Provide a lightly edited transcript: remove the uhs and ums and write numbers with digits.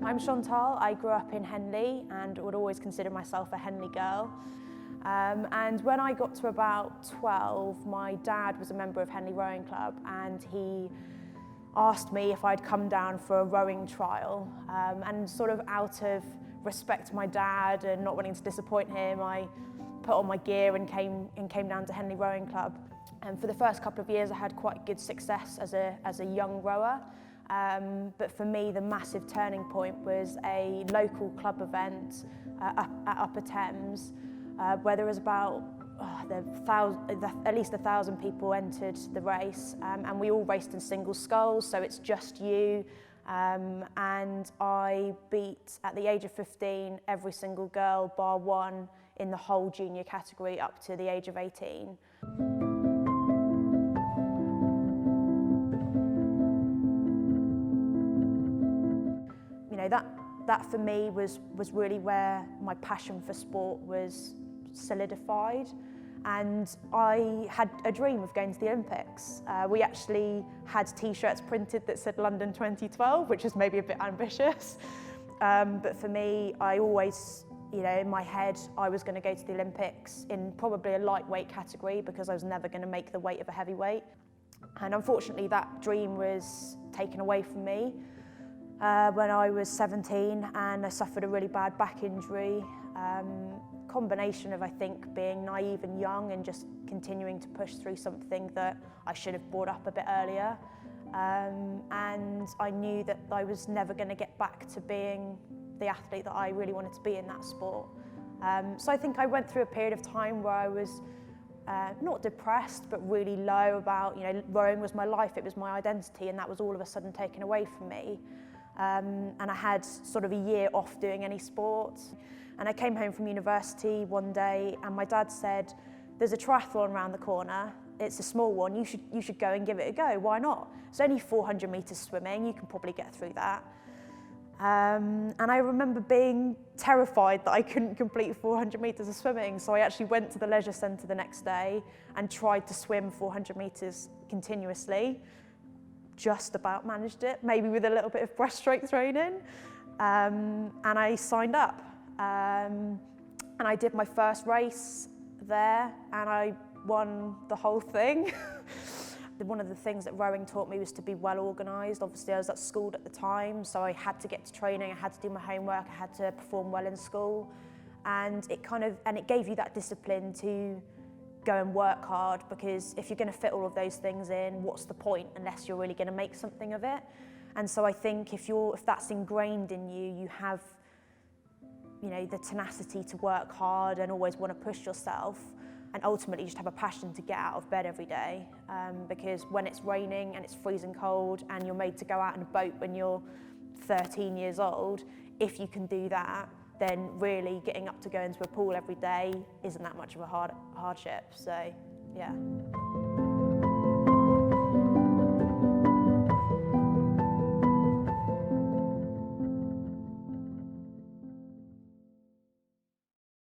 I'm Chantelle. I grew up in Henley and would always consider myself a Henley girl. And when I got to about 12, my dad was a member of Henley Rowing Club and he asked me if I'd come down for a rowing trial. And sort of out of respect to my dad and not wanting to disappoint him, I put on my gear and came down to Henley Rowing Club. And for the first couple of years I had quite good success as a young rower. But for me, the massive turning point was a local club event at Upper Thames, where there was about at least 1,000 people entered the race, and we all raced in single sculls, so it's just you. And I beat, at the age of 15, every single girl bar one in the whole junior category up to the age of 18. You know, that for me was really where my passion for sport was solidified, and I had a dream of going to the Olympics. We actually had t-shirts printed that said London 2012, which is maybe a bit ambitious, but for me, I always, you know, in my head, I was going to go to the Olympics in probably a lightweight category because I was never going to make the weight of a heavyweight. And unfortunately, that dream was taken away from me when I was 17, and I suffered a really bad back injury. Combination of, I think, being naive and young and just continuing to push through something that I should have brought up a bit earlier. And I knew that I was never going to get back to being the athlete that I really wanted to be in that sport. So I think I went through a period of time where I was not depressed, but really low about, you know, rowing was my life, it was my identity, and that was all of a sudden taken away from me. And I had sort of a year off doing any sport. And I came home from university one day and my dad said, there's a triathlon around the corner, it's a small one, you should go and give it a go, why not? It's only 400 metres swimming, you can probably get through that. And I remember being terrified that I couldn't complete 400 metres of swimming, so I actually went to the leisure centre the next day and tried to swim 400 metres continuously. Just about managed it, maybe with a little bit of breaststroke training, and I signed up. And I did my first race there and I won the whole thing. One of the things that rowing taught me was to be well organised. Obviously I was at school at the time, so I had to get to training, I had to do my homework, I had to perform well in school, and it gave you that discipline to go and work hard, because if you're going to fit all of those things in, what's the point unless you're really going to make something of it? And so I think if that's ingrained in you, you have, you know, the tenacity to work hard and always want to push yourself, and ultimately just have a passion to get out of bed every day, because when it's raining and it's freezing cold and you're made to go out in a boat when you're 13 years old, if you can do that, then really getting up to go into a pool every day isn't that much of a hardship. So, yeah.